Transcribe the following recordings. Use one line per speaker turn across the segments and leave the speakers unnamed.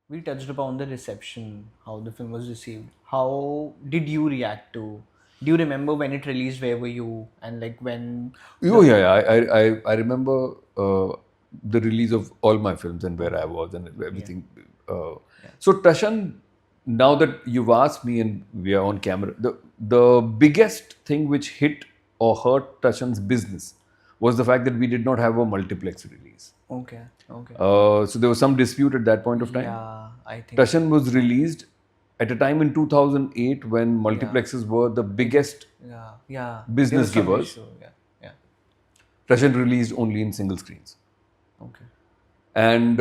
we touched upon the reception, how the film was received. How did you react to? Do you remember when it released? Where were you? And like when
Oh
the
yeah, yeah. I remember the release of all my films and where I was and
yeah
everything.
yeah
So Tashan, now that you've asked me and we are on camera, the biggest thing which hit or hurt Tashan's business was the fact that we did not have a multiplex release.
okay okay
So there was some dispute at that point of time.
yeah I think
Tashan was
yeah
released at a time in 2008 when
yeah
multiplexes were the
big
biggest
yeah there
business
was some
givers.
issue yeah
Tashan released only in single screens.
okay
And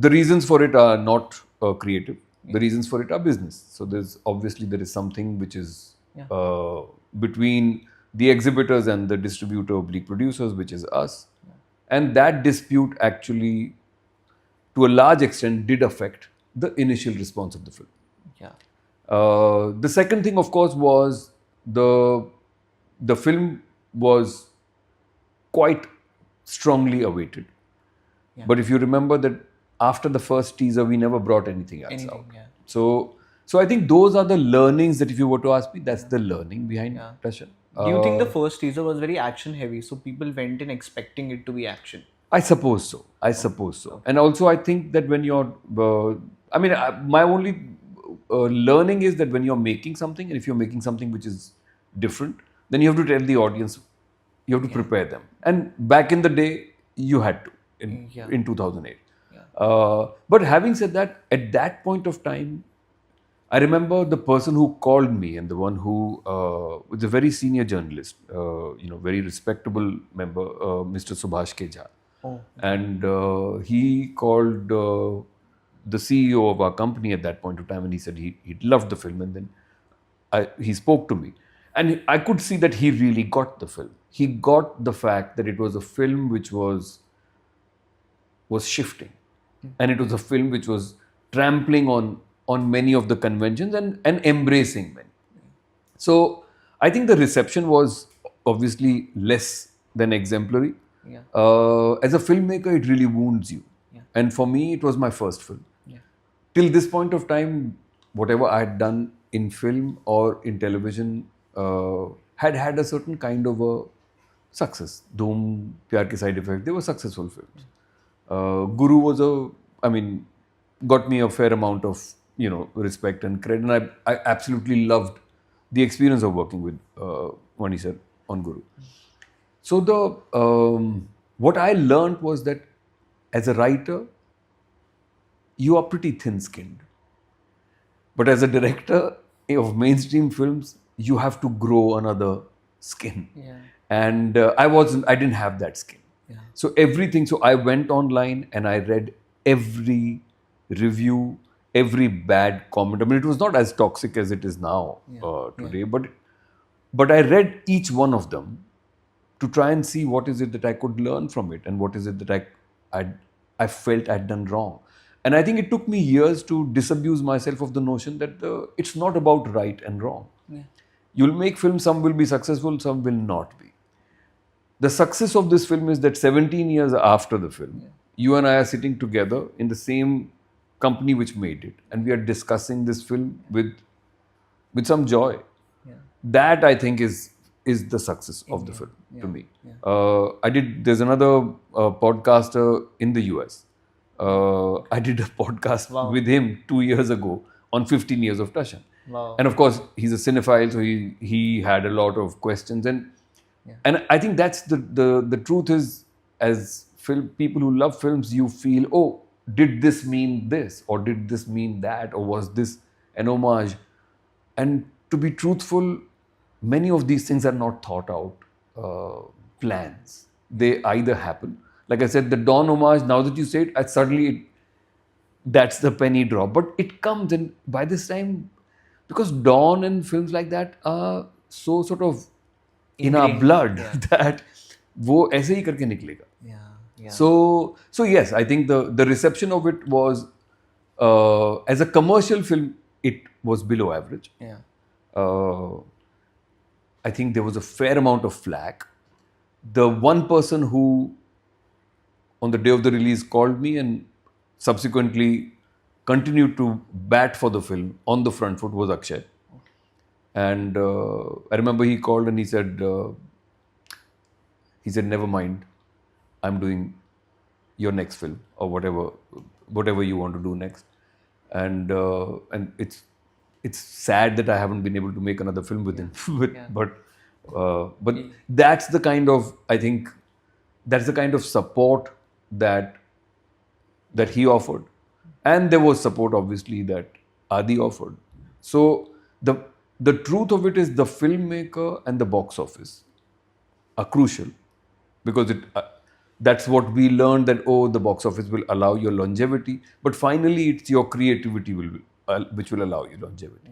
the reasons for it are not creative. The
yeah
reasons for it are business. So there is something which is
yeah
uh, between the exhibitors and the distributor oblique producers, which is us. And that dispute actually, to a large extent, did affect the initial response of the film.
yeah
The second thing, of course, was the the film was quite strongly awaited.
yeah
But if you remember that after the first teaser, we never brought anything else out.
anything yeah
So I think those are the learnings that if you were to ask me, that's
yeah
the learning behind
yeah.
Tashan.
Do you think the first teaser was very action heavy, so people went in expecting it to be action?
I suppose so. I
Okay,
suppose so.
okay,
And also, I think that when you're, my only learning is that when you're making something, and if you're making something which is different, then you have to tell the audience, you have to
yeah,
prepare them. And back in the day, you had to
yeah,
in 2008.
yeah,
But having said that, at that point of time, I remember the person who called me and the one who was a very senior journalist, very respectable member, Mr. Subhash Keja.
oh, okay,
And he called the CEO of our company at that point of time and he said he loved the film. And then he spoke to me. And I could see that he really got the film. He got the fact that it was a film which was shifting, and it was a film which was trampling on many of the conventions and embracing many. So I think the reception was obviously less than exemplary.
yeah,
As a filmmaker, it really wounds you,
yeah,
and for me, it was my first film.
yeah,
Till this point of time, whatever I had done in film or in television had had a certain kind of a success. Dhoom, Pyar Ke Side Effect, they were successful films. Guru was got me a fair amount of respect and credit, and I absolutely loved the experience of working with Mani sir on Guru. So what I learned was that as a writer, you are pretty thin-skinned, but as a director of mainstream films, you have to grow another skin,
yeah,
and I didn't have that skin.
yeah,
So everything. So I went online and I read every review, every bad comment. I mean, it was not as toxic as it is now
yeah, yeah,
today, but I read each one of them to try and see what is it that I could learn from it and what is it that I I felt I'd done wrong. And I think it took me years to disabuse myself of the notion that it's not about right and wrong.
yeah,
You'll make films, some will be successful, some will not be. The success of this film is that 17 years after the film,
yeah,
you and I are sitting together in the same company which made it, and we are discussing this film with some joy.
yeah,
That I think is the success of the
yeah,
film to
yeah,
me.
yeah,
There's another podcaster in the US.
yeah.
I
Okay.
did a podcast
Wow,
with him 2 years ago on 15 years of Tashan.
wow,
And of course, he's a cinephile, so he had a lot of questions.
yeah,
And I think that's the truth is, as people who love films, you feel, oh, did this mean this? Or did this mean that? Or was this an homage? And to be truthful, many of these things are not thought out plans. They either happen. Like I said, the Dawn homage, now that you say it, that's the penny drop. But it comes, and by this time, because Dawn and films like that are so sort of in our
ingrained,
blood
yeah,
that वो ऐसे ही करके निकलेगा.
yeah, yeah,
So yes, I think the reception of it was as a commercial film, it was below average.
yeah,
Uh, I think there was a fair amount of flack. The one person who, on the day of the release, called me and subsequently continued to bat for the film on the front foot was Akshay. And I remember he called and he said, never mind, I'm doing your next film or whatever you want to do next. And it's sad that I haven't been able to make another film with him. But that's the kind of, I think, that's the kind of support that he offered, and there was support obviously that Adi offered. So the truth of it is the filmmaker and the box office are crucial, because that's what we learned, that the box office will allow your longevity, but finally it's your creativity which will allow you longevity.